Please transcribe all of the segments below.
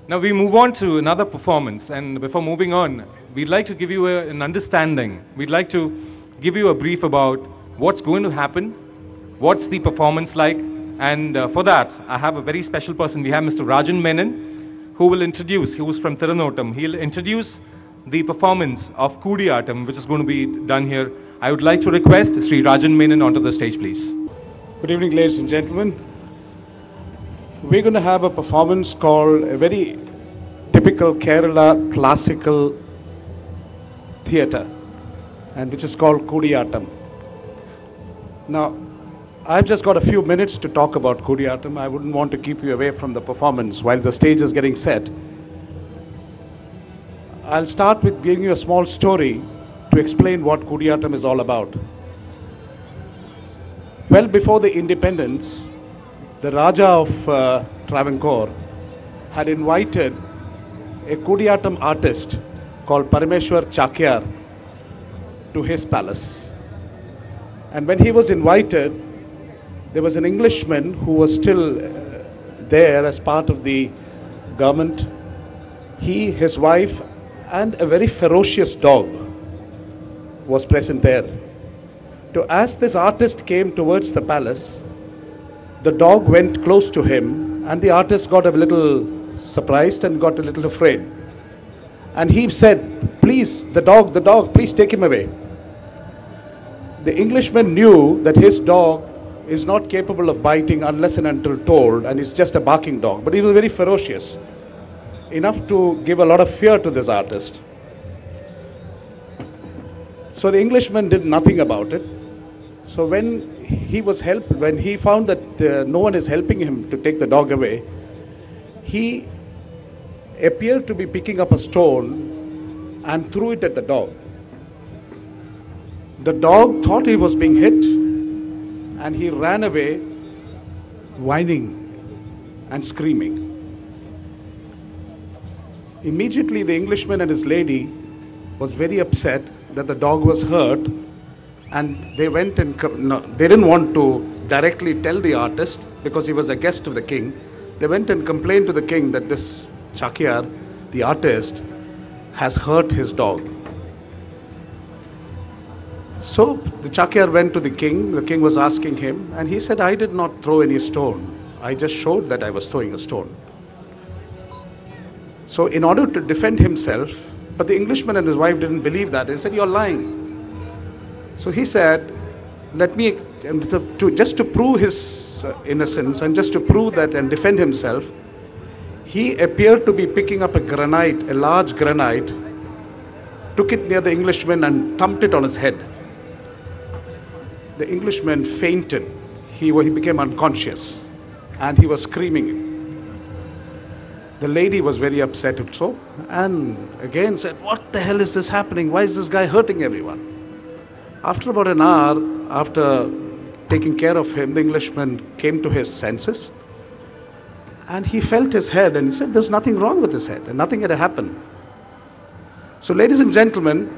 Now we move on to another performance, and before moving on, we'd like to give you an understanding. We'd like to give you a brief about what's going to happen, what's the performance like, and for that, I have a very special person. We have Mr. Rajan Menon, who's from Tirunottam. He'll introduce the performance of Kudiyattam, which is going to be done here. I would like to request Sri Rajan Menon onto the stage, please. Good evening, ladies and gentlemen. We're going to have a performance called a very typical Kerala classical theatre, and which is called Kudiyattam. Now, I've just got a few minutes to talk about Kudiyattam. I wouldn't want to keep you away from the performance while the stage is getting set. I'll start with giving you a small story to explain what Kudiyattam is all about. Well before the independence, the Raja of Travancore had invited a Kudiyattam artist called Parameshwar Chakyar to his palace. And when he was invited, there was an Englishman who was still there as part of the government. He, his wife, and a very ferocious dog was present there. So as this artist came towards the palace, the dog went close to him, and the artist got a little surprised and got a little afraid. And he said, "Please, the dog, please take him away." The Englishman knew that his dog is not capable of biting unless and until told, and it's just a barking dog. But he was very ferocious, enough to give a lot of fear to this artist. So the Englishman did nothing about it. So when he found that no one is helping him to take the dog away, he appeared to be picking up a stone and threw it at the dog. The dog thought he was being hit, and he ran away, whining and screaming. Immediately, the Englishman and his lady was very upset that the dog was hurt, and they went and they didn't want to directly tell the artist because he was a guest of the king. They went and complained to the king that this Chakyar, the artist, has hurt his dog. So the Chakyar went to the king. The king was asking him, and he said, "I did not throw any stone. I just showed that I was throwing a stone." So in order to defend himself, but the Englishman and his wife didn't believe that. They said, "You're lying." So he said, just to prove his innocence and just to prove that and defend himself, he appeared to be picking up a large granite, took it near the Englishman and thumped it on his head. The Englishman fainted. He became unconscious, and he was screaming. The lady was very upset also, and again said, "What the hell is this happening? Why is this guy hurting everyone?" After about an hour, after taking care of him, the Englishman came to his senses, and he felt his head, and he said there's nothing wrong with his head, and nothing had happened. So ladies and gentlemen,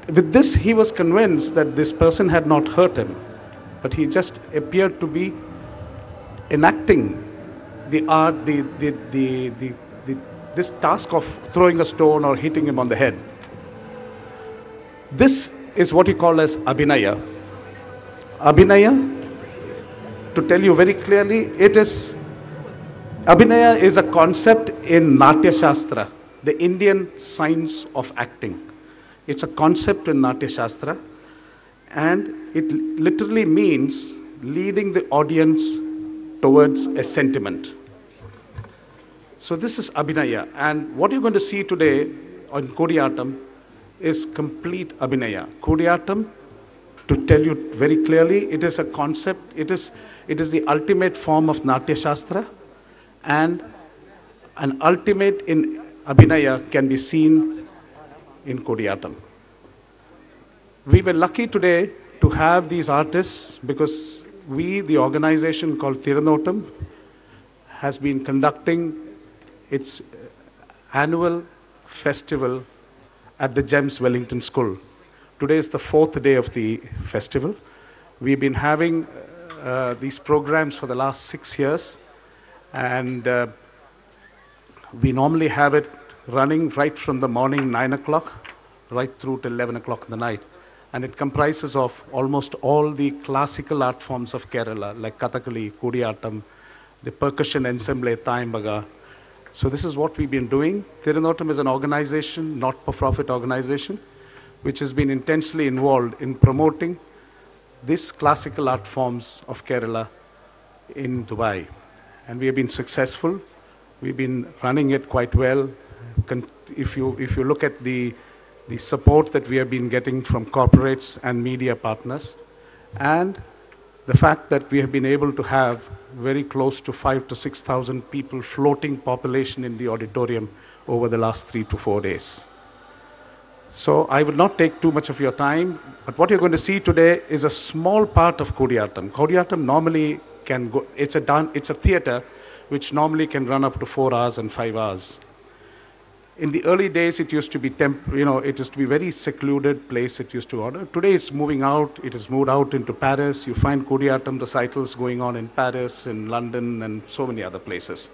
with this he was convinced that this person had not hurt him, but he just appeared to be enacting the art, this task of throwing a stone or hitting him on the head. This is what you call as Abhinaya. Abhinaya, to tell you very clearly, Abhinaya is a concept in Natya Shastra, the Indian science of acting. It's a concept in Natya Shastra, and it literally means leading the audience towards a sentiment. So this is Abhinaya, and what you're going to see today on Kudiyattam is complete Abhinaya. Kudiyattam, to tell you very clearly, it is a concept, it is the ultimate form of Natya Shastra, and an ultimate in Abhinaya can be seen in Kudiyattam. We were lucky today to have these artists because the organization called Tirunottam, has been conducting its annual festival at the GEMS Wellington School. Today is the 4th day of the festival. We've been having these programs for the last 6 years, and We normally have it running right from the morning 9 o'clock right through till 11 o'clock in the night. And it comprises of almost all the classical art forms of Kerala, like Kathakali, Kudiyattam, the percussion ensemble, Taimbaga. So this is what we've been doing. Tirunottam is an organization, not-for-profit organization, which has been intensely involved in promoting these classical art forms of Kerala in Dubai. And we have been successful. We've been running it quite well. If you look at the support that we have been getting from corporates and media partners, and the fact that we have been able to have very close to 5,000 to 6,000 people floating population in the auditorium over the last 3 to 4 days. So I will not take too much of your time, but what you're going to see today is a small part of Kudiyattam. Kudiyattam normally can go, it's a theater which normally can run up to 4 hours and 5 hours. In the early days, it used to be it used to be very secluded place it used to order. Today it's moving out, it has moved out into Paris. You find Kudiyattam recitals going on in Paris, in London, and so many other places.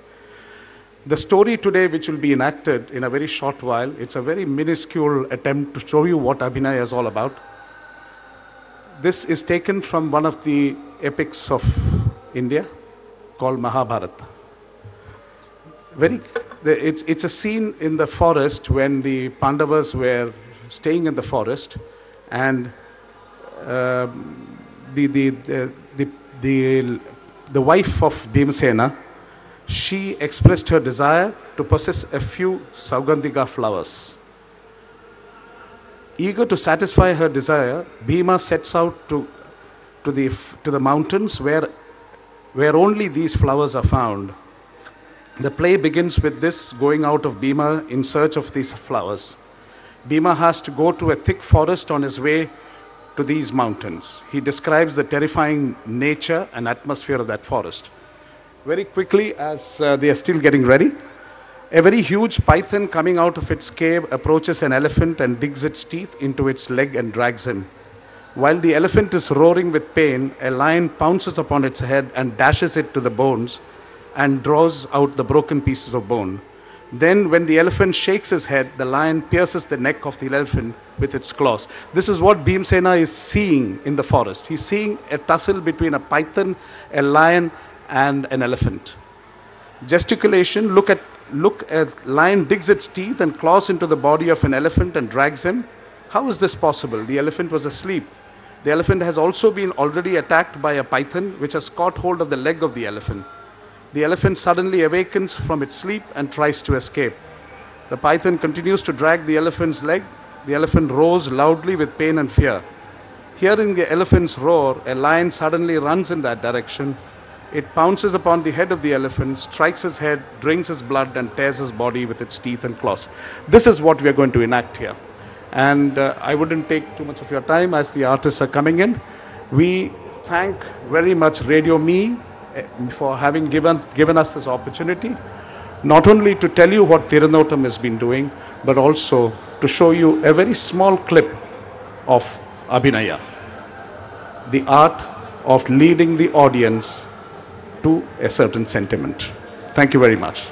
The story today, which will be enacted in a very short while, it's a very minuscule attempt to show you what Abhinaya is all about. This is taken from one of the epics of India called Mahabharata. It's a scene in the forest when the Pandavas were staying in the forest, and the wife of Bhimasena, she expressed her desire to possess a few Saugandhika flowers. Eager to satisfy her desire, Bhima sets out to the mountains where only these flowers are found. The play begins with this going out of Bhima in search of these flowers. Bhima has to go to a thick forest on his way to these mountains. He describes the terrifying nature and atmosphere of that forest. Very quickly, as they are still getting ready, a very huge python coming out of its cave approaches an elephant and digs its teeth into its leg and drags him. While the elephant is roaring with pain, a lion pounces upon its head and dashes it to the bones and draws out the broken pieces of bone. Then when the elephant shakes his head, the lion pierces the neck of the elephant with its claws. This is what Bhimsena is seeing in the forest. He's seeing a tussle between a python, a lion, and an elephant. Gesticulation, look at lion digs its teeth and claws into the body of an elephant and drags him. How is this possible? The elephant was asleep. The elephant has also been already attacked by a python which has caught hold of the leg of the elephant. The elephant suddenly awakens from its sleep and tries to escape. The python continues to drag the elephant's leg. The elephant roars loudly with pain and fear. Hearing the elephant's roar, a lion suddenly runs in that direction. It pounces upon the head of the elephant, strikes his head, drinks his blood, and tears his body with its teeth and claws. This is what we are going to enact here. And I wouldn't take too much of your time as the artists are coming in. We thank very much Radio Me for having given us this opportunity, not only to tell you what Tirunottam has been doing, but also to show you a very small clip of Abhinaya, the art of leading the audience to a certain sentiment. Thank you very much.